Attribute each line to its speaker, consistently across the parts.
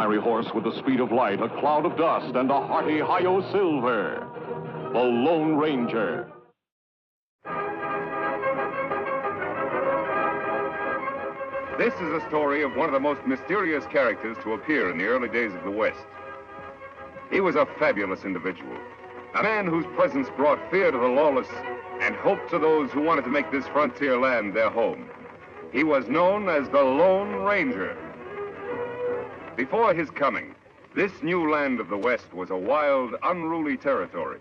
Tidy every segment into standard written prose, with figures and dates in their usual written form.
Speaker 1: fiery horse with the speed of light, a cloud of dust, and a hearty hi-yo silver. The Lone Ranger.
Speaker 2: This is a story of one of the most mysterious characters to appear in the early days of the West. He was a fabulous individual, a man whose presence brought fear to the lawless and hope to those who wanted to make this frontier land their home. He was known as the Lone Ranger. Before his coming, this new land of the West was a wild, unruly territory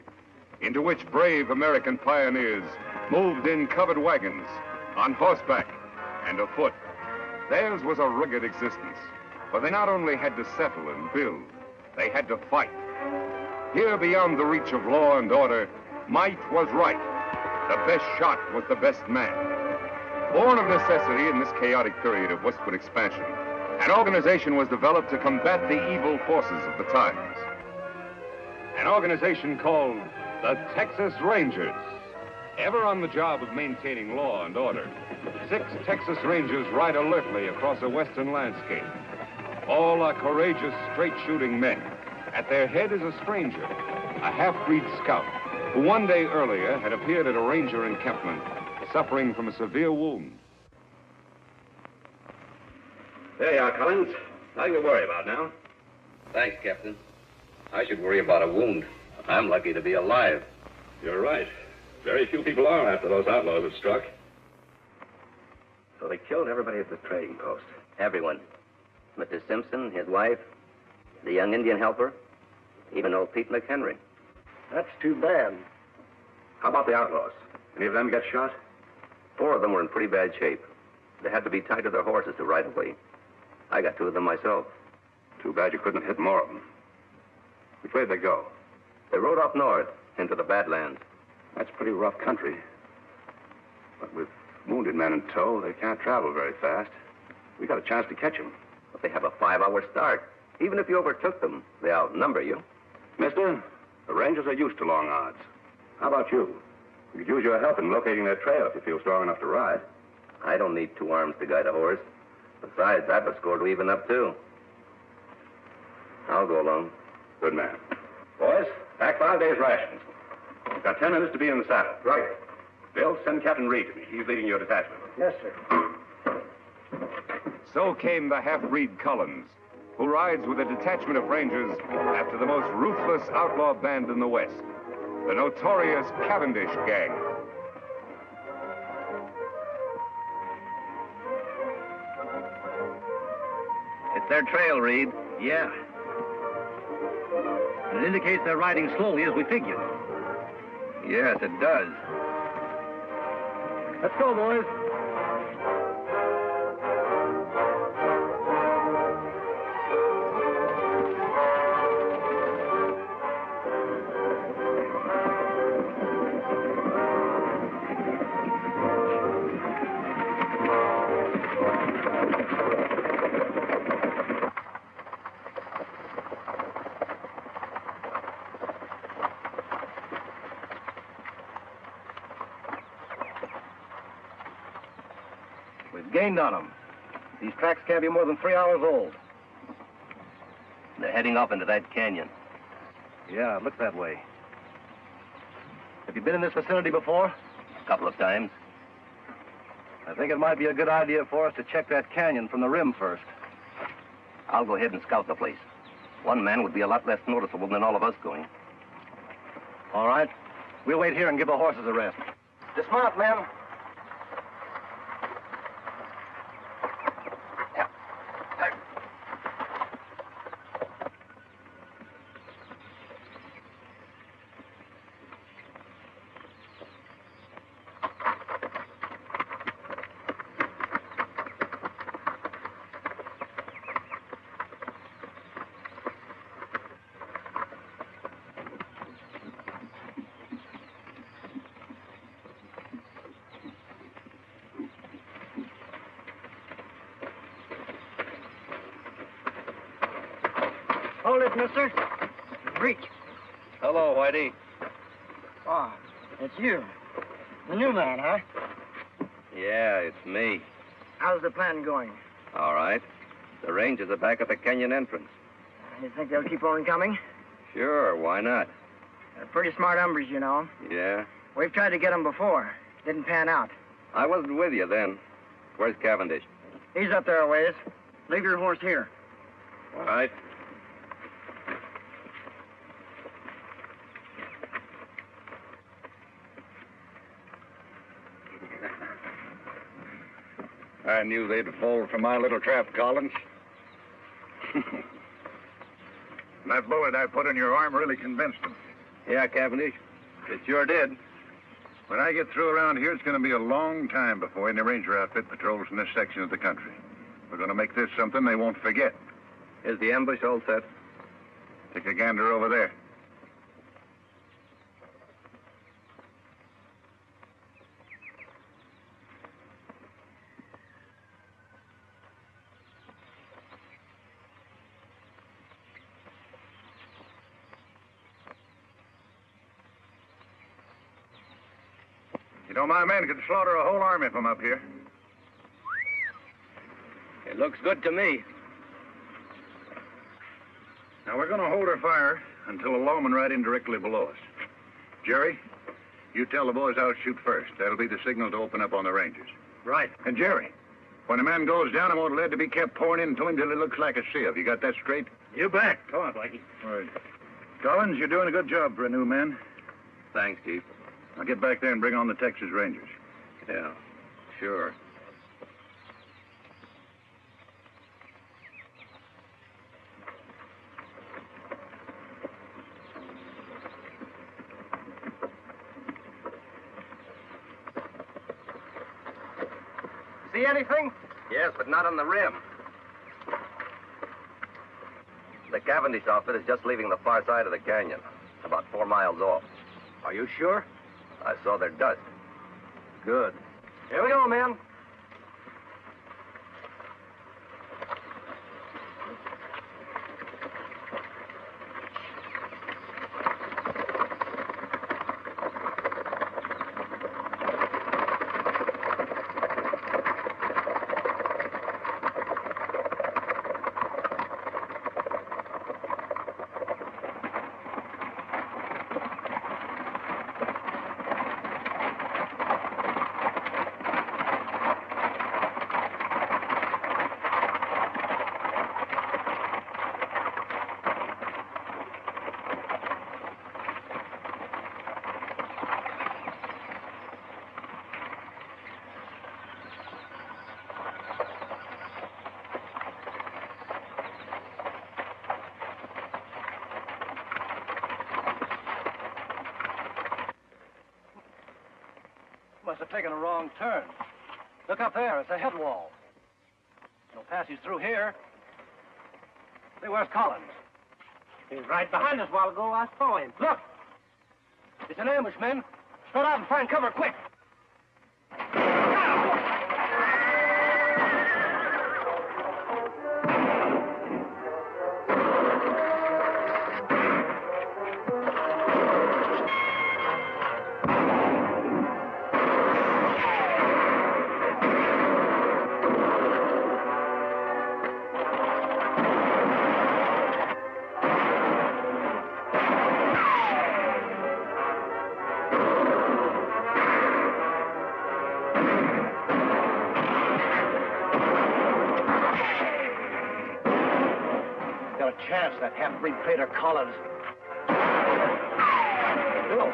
Speaker 2: into which brave American pioneers moved in covered wagons, on horseback, and afoot. Theirs was a rugged existence, for they not only had to settle and build, they had to fight. Here, beyond the reach of law and order, might was right. The best shot was the best man. Born of necessity in this chaotic period of westward expansion, an organization was developed to combat the evil forces of the times. An organization called the Texas Rangers. Ever on the job of maintaining law and order, 6 Texas Rangers ride alertly across a western landscape. All are courageous, straight-shooting men. At their head is a stranger, a half-breed scout, who one day earlier had appeared at a ranger encampment, suffering from a severe wound.
Speaker 3: There you are, Collins. Nothing to worry about now.
Speaker 4: Thanks, Captain. I should worry about a wound. I'm lucky to be alive.
Speaker 3: You're right. Very few people are after those outlaws have struck.
Speaker 5: So they killed everybody at the trading post.
Speaker 6: Everyone. Mr. Simpson, his wife, the young Indian helper, even old Pete McHenry.
Speaker 5: That's too bad.
Speaker 3: How about the outlaws? Any of them get shot?
Speaker 6: 4 of them were in pretty bad shape. They had to be tied to their horses to ride away. I got 2 of them myself.
Speaker 3: Too bad you couldn't have hit more of them. Which way did they go?
Speaker 6: They rode up north into the Badlands.
Speaker 3: That's pretty rough country. But with wounded men in tow, they can't travel very fast. We got a chance to catch them.
Speaker 6: But they have a 5-hour start. Even if you overtook them, they outnumber you.
Speaker 3: Mister, the Rangers are used to long odds. How about you? We could use your help in locating their trail if you feel strong enough to ride.
Speaker 6: I don't need 2 arms to guide a horse. Besides, I've a score to even up, too. I'll go along.
Speaker 3: Good man. Boys, pack 5 days' rations. We've got 10 minutes to be in the saddle.
Speaker 5: Right.
Speaker 3: Bill, send Captain Reed to me. He's leading your detachment.
Speaker 5: Yes, sir.
Speaker 2: So came the half-breed Collins, who rides with a detachment of Rangers after the most ruthless outlaw band in the West, the notorious Cavendish gang.
Speaker 4: It's their trail, Reed.
Speaker 7: Yeah. It indicates they're riding slowly as we figured.
Speaker 4: Yes, it does.
Speaker 7: Let's go, boys. Gained on them. These tracks can't be more than 3 hours old.
Speaker 6: They're heading off into that canyon.
Speaker 7: Yeah, it looks that way. Have you been in this vicinity before?
Speaker 6: A couple of times.
Speaker 7: I think it might be a good idea for us to check that canyon from the rim first.
Speaker 6: I'll go ahead and scout the place. 1 man would be a lot less noticeable than all of us going.
Speaker 7: All right. We'll wait here and give the horses a rest. Dismount, men. Hold it, mister. Reach.
Speaker 4: Hello, Whitey.
Speaker 7: Oh, it's you. The new man, huh?
Speaker 4: Yeah, it's me.
Speaker 7: How's the plan going?
Speaker 4: All right. The Rangers are back at the canyon entrance.
Speaker 8: You think they'll keep on coming?
Speaker 6: Sure, why not?
Speaker 8: They're pretty smart hombres, you know.
Speaker 6: Yeah?
Speaker 8: We've tried to get them before. Didn't pan out.
Speaker 6: I wasn't with you then. Where's Cavendish?
Speaker 8: He's up there a ways. Leave your horse here.
Speaker 6: All right.
Speaker 3: I knew they'd fall for my little trap, Collins. That bullet I put in your arm really convinced them.
Speaker 6: Yeah, Cavendish. It sure did.
Speaker 3: When I get through around here, it's going to be a long time before any ranger outfit patrols in this section of the country. We're going to make this something they won't forget.
Speaker 6: Is the ambush all set?
Speaker 3: Take a gander over there. You know, my men could slaughter a whole army from up here.
Speaker 6: It looks good to me.
Speaker 3: Now, we're going to hold our fire until a lawman ride in directly below us. Jerry, you tell the boys I'll shoot first. That'll be the signal to open up on the Rangers.
Speaker 7: Right.
Speaker 3: And Jerry, when a man goes down, I want lead to be kept pouring into him till he looks like a sieve. You got that straight?
Speaker 7: You bet. Come on, Blackie.
Speaker 3: All right. Collins, you're doing a good job for a new man.
Speaker 6: Thanks, Chief.
Speaker 3: Now get back there and bring on the Texas Rangers.
Speaker 6: Yeah, sure.
Speaker 7: See anything?
Speaker 6: Yes, but not on the rim. The Cavendish outfit is just leaving the far side of the canyon, about 4 miles off.
Speaker 7: Are you sure?
Speaker 6: I saw their dust.
Speaker 7: Good. Here we go, men. Must have taken a wrong turn. Look up there. It's a head wall. No passage through here. Say, where's Collins?
Speaker 8: He was right behind us a while ago. I saw him.
Speaker 7: Look! It's an ambush, men. Spread out and find cover, quick. Chance, that half-breed Prater Collins. Hello.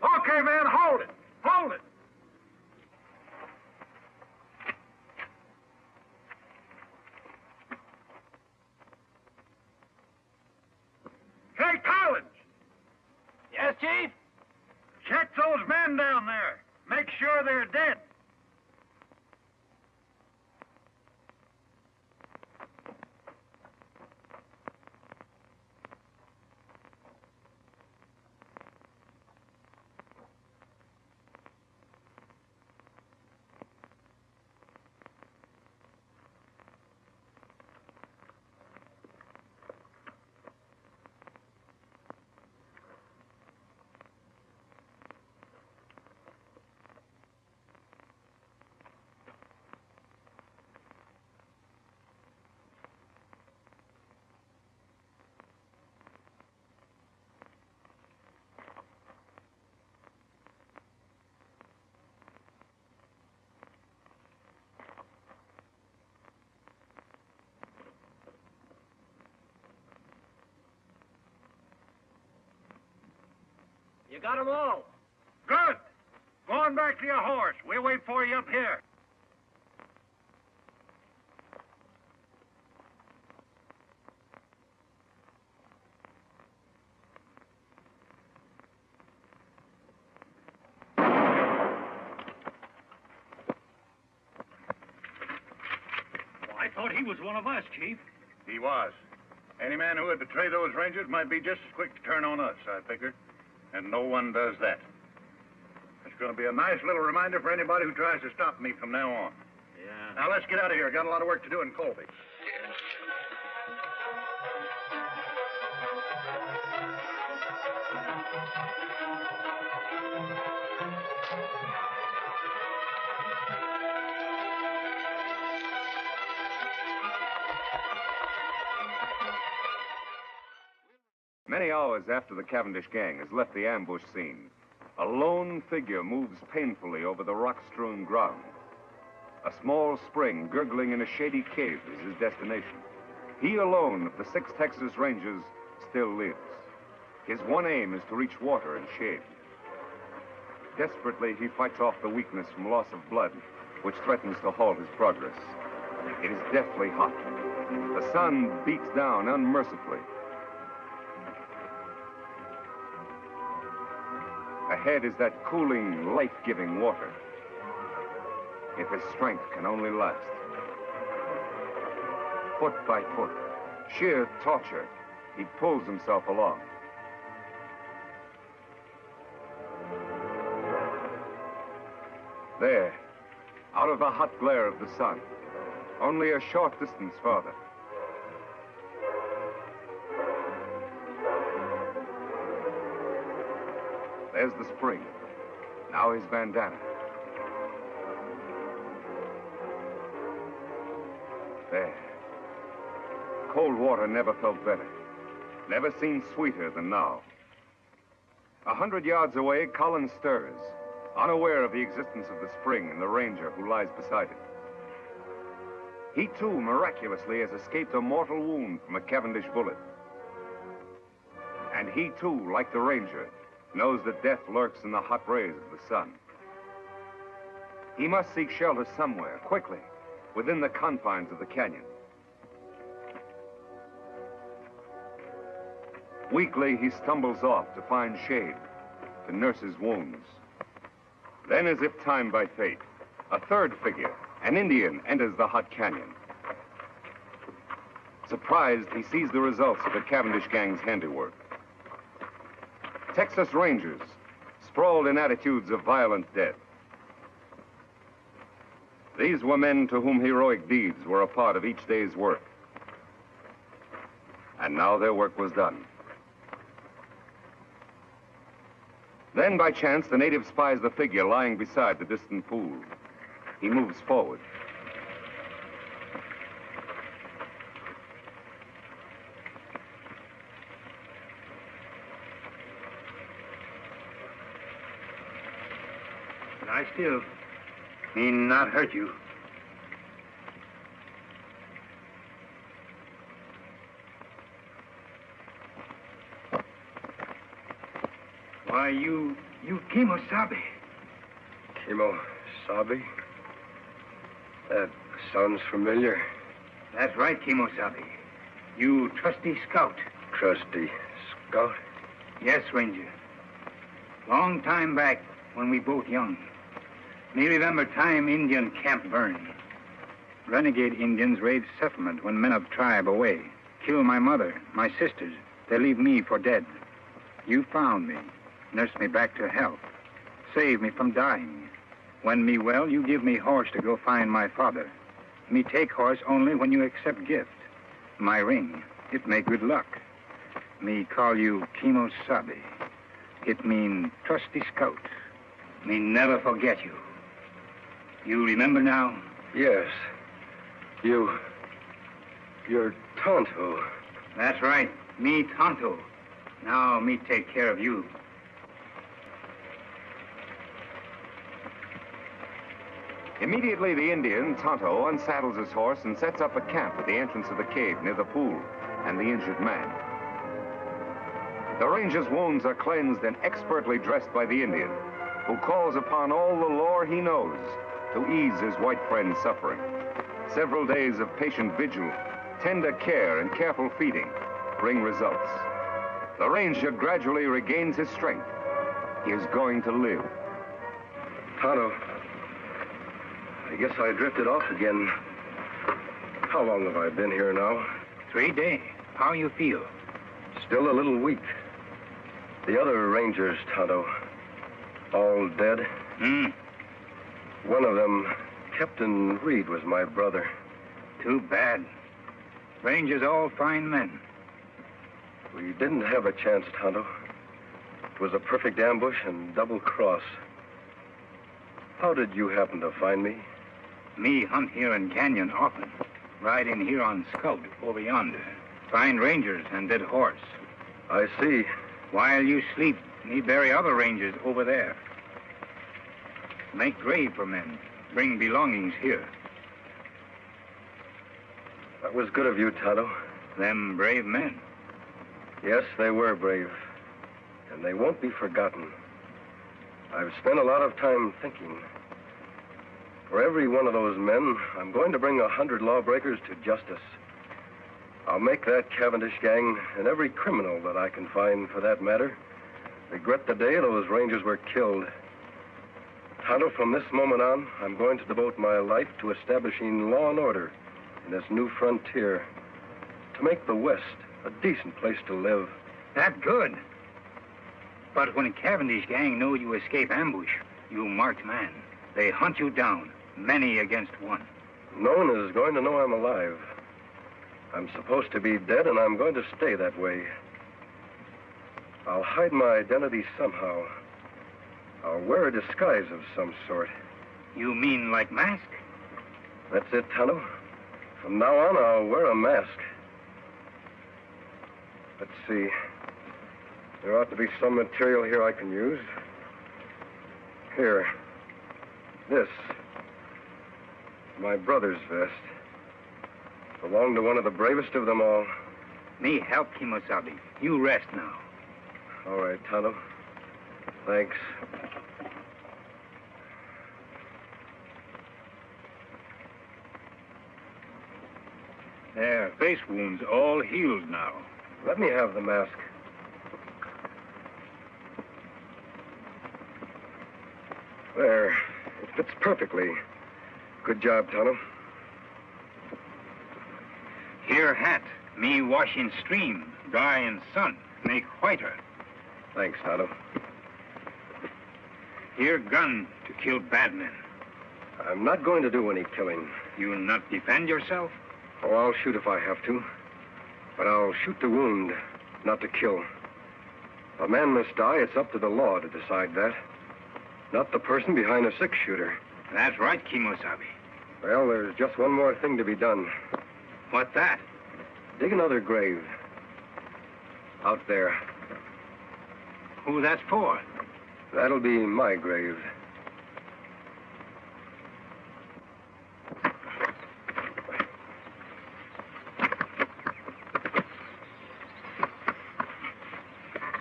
Speaker 3: Okay, man, hold it. Hold it. Hey, Collins!
Speaker 7: Yes, Chief?
Speaker 3: Check those men down there. Make sure they're dead.
Speaker 7: You got 'em all.
Speaker 3: Good. Go on back to your horse. We'll wait for you up here.
Speaker 7: I thought he was one of us, Chief.
Speaker 3: He was. Any man who would betray those Rangers might be just as quick to turn on us, I figure. And no one does that. It's going to be a nice little reminder for anybody who tries to stop me from now on.
Speaker 7: Yeah.
Speaker 3: Now, let's get out of here. Got a lot of work to do in Colby.
Speaker 2: Many hours after the Cavendish gang has left the ambush scene, a lone figure moves painfully over the rock-strewn ground. A small spring gurgling in a shady cave is his destination. He alone of the 6 Texas Rangers still lives. His one aim is to reach water and shade. Desperately, he fights off the weakness from loss of blood, which threatens to halt his progress. It is deathly hot. The sun beats down unmercifully. Ahead is that cooling, life-giving water. If his strength can only last. Foot by foot, sheer torture, he pulls himself along. There, out of the hot glare of the sun, only a short distance farther. There's the spring. Now his bandana. There. Cold water never felt better. Never seemed sweeter than now. 100 yards away, Collins stirs, unaware of the existence of the spring and the ranger who lies beside it. He, too, miraculously has escaped a mortal wound from a Cavendish bullet. And he, too, like the ranger, knows that death lurks in the hot rays of the sun. He must seek shelter somewhere, quickly, within the confines of the canyon. Weakly, he stumbles off to find shade, to nurse his wounds. Then, as if timed by fate, a third figure, an Indian, enters the hot canyon. Surprised, he sees the results of the Cavendish gang's handiwork. Texas Rangers, sprawled in attitudes of violent death. These were men to whom heroic deeds were a part of each day's work. And now their work was done. Then, by chance, the native spies the figure lying beside the distant pool. He moves forward.
Speaker 3: Lie still. He not hurt you. Why, you Kimosabe.
Speaker 5: Kimosabe? That sounds familiar.
Speaker 3: That's right, Kimosabe. You trusty scout.
Speaker 5: Trusty scout?
Speaker 3: Yes, Ranger. Long time back, when we both young. Me remember time Indian camp burned. Renegade Indians raid settlement when men of tribe away. Kill my mother, my sisters. They leave me for dead. You found me. Nursed me back to health. Saved me from dying. When me well, you give me horse to go find my father. Me take horse only when you accept gift. My ring, it make good luck. Me call you Kimosabe. It mean trusty scout. Me never forget you. You remember now?
Speaker 5: Yes. You're Tonto.
Speaker 3: That's right. Me Tonto. Now me take care of you.
Speaker 2: Immediately, the Indian, Tonto, unsaddles his horse and sets up a camp at the entrance of the cave near the pool and the injured man. The ranger's wounds are cleansed and expertly dressed by the Indian, who calls upon all the lore he knows to ease his white friend's suffering. Several days of patient vigil, tender care, and careful feeding bring results. The ranger gradually regains his strength. He is going to live.
Speaker 5: Tonto, I guess I drifted off again. How long have I been here now?
Speaker 3: 3 days. How you feel?
Speaker 5: Still a little weak. The other rangers, Tonto, all dead. One of them, Captain Reed, was my brother.
Speaker 3: Too bad. Rangers all fine men.
Speaker 5: We didn't have a chance, Tonto. It was a perfect ambush and double cross. How did you happen to find me?
Speaker 3: Me hunt here in canyon often. Ride in here on scout over yonder. Find rangers and dead horse.
Speaker 5: I see.
Speaker 3: While you sleep, me bury other rangers over there. Make grave for men. Bring belongings here.
Speaker 5: That was good of you, Tonto.
Speaker 3: Them brave men.
Speaker 5: Yes, they were brave. And they won't be forgotten. I've spent a lot of time thinking. For every one of those men, I'm going to bring 100 lawbreakers to justice. I'll make that Cavendish gang, and every criminal that I can find, for that matter, regret the day those rangers were killed. Tonto, from this moment on, I'm going to devote my life to establishing law and order in this new frontier, to make the West a decent place to live.
Speaker 3: That good. But when Cavendish gang know you escape ambush, you marked man. They hunt you down, many against one.
Speaker 5: No one is going to know I'm alive. I'm supposed to be dead, and I'm going to stay that way. I'll hide my identity somehow. I'll wear a disguise of some sort.
Speaker 3: You mean like mask?
Speaker 5: That's it, Tonto. From now on, I'll wear a mask. Let's see. There ought to be some material here I can use. Here. This. My brother's vest. Belonged to one of the bravest of them all.
Speaker 3: Me help Kimosabe. You rest now.
Speaker 5: All right, Tonto. Thanks.
Speaker 3: Their face wounds all healed now.
Speaker 5: Let me have the mask. There. It fits perfectly. Good job, Tonto.
Speaker 3: Here hat. Me wash in stream, dry in sun, make whiter.
Speaker 5: Thanks, Tonto.
Speaker 3: Here gun to kill bad men.
Speaker 5: I'm not going to do any killing.
Speaker 3: You not defend yourself?
Speaker 5: Oh, I'll shoot if I have to. But I'll shoot to wound, not to kill. If a man must die, it's up to the law to decide that. Not the person behind a six-shooter.
Speaker 3: That's right, Kimosabe.
Speaker 5: Well, there's just one more thing to be done.
Speaker 3: What's that?
Speaker 5: Dig another grave. Out there.
Speaker 3: Who that's for?
Speaker 5: That'll be my grave.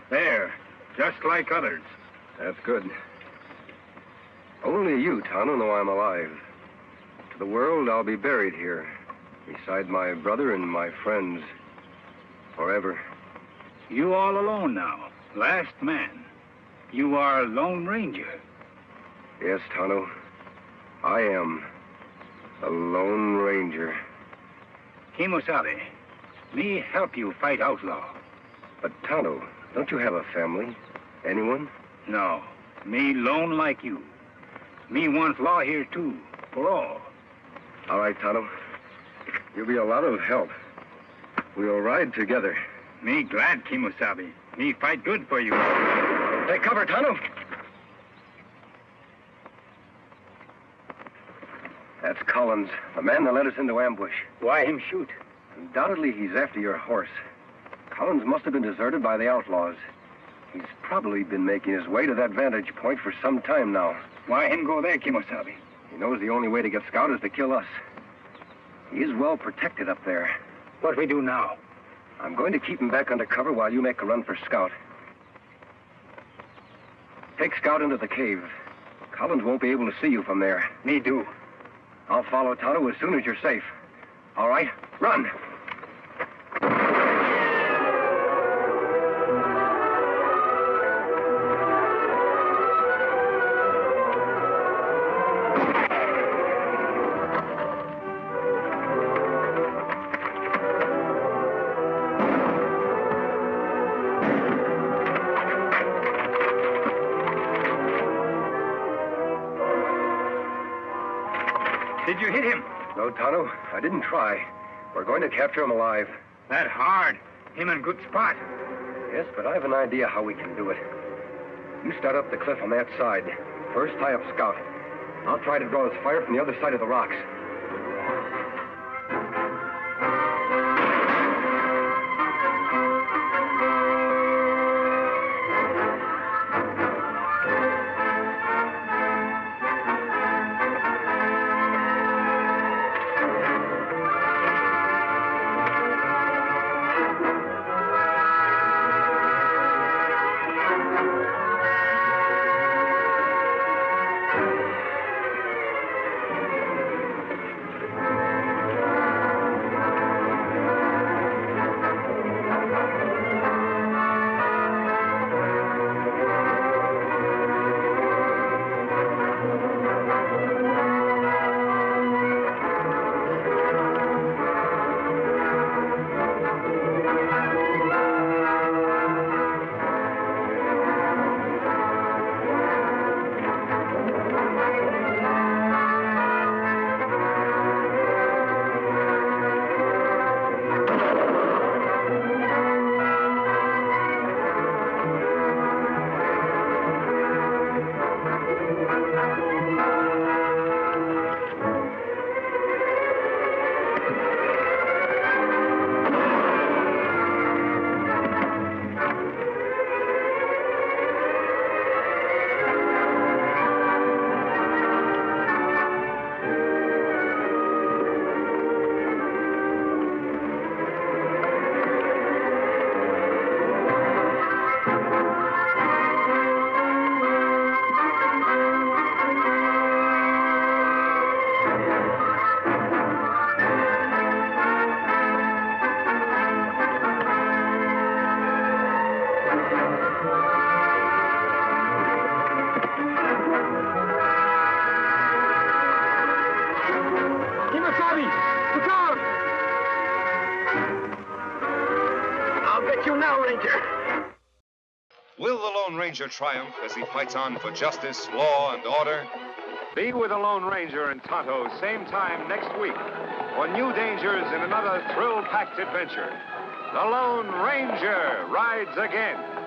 Speaker 3: There, just like others.
Speaker 5: That's good. Only you, Tonto, know I'm alive. To the world, I'll be buried here, beside my brother and my friends, forever.
Speaker 3: You all alone now, last man. You are a Lone Ranger.
Speaker 5: Yes, Tonto. I am a Lone Ranger.
Speaker 3: Kimosabe, me help you fight outlaw.
Speaker 5: But, Tonto, don't you have a family? Anyone?
Speaker 3: No, me lone like you. Me want law here, too, for all.
Speaker 5: All right, Tonto. You'll be a lot of help. We'll ride together.
Speaker 3: Me glad, Kimosabe. Me fight good for you.
Speaker 5: Take cover, Tonto. That's Collins, the man that led us into ambush.
Speaker 3: Why him shoot?
Speaker 5: Undoubtedly, he's after your horse. Collins must have been deserted by the outlaws. He's probably been making his way to that vantage point for some time now.
Speaker 3: Why him go there, Kimosabe?
Speaker 5: He knows the only way to get Scout is to kill us. He is well protected up there.
Speaker 3: What we do now?
Speaker 5: I'm going to keep him back under cover while you make a run for Scout. Take Scout into the cave. Collins won't be able to see you from there.
Speaker 3: Me do.
Speaker 5: I'll follow Tonto as soon as you're safe. All right? Run!
Speaker 3: Did you hit him?
Speaker 5: No, Tonto, I didn't try. We're going to capture him alive.
Speaker 3: That hard. Him in good spot.
Speaker 5: Yes, but I have an idea how we can do it. You start up the cliff on that side. First, tie up Scout. I'll try to draw his fire from the other side of the rocks.
Speaker 2: Will the Lone Ranger triumph as he fights on for justice, law, and order?
Speaker 9: Be with the Lone Ranger and Tonto same time next week for new dangers in another thrill-packed adventure. The Lone Ranger rides again.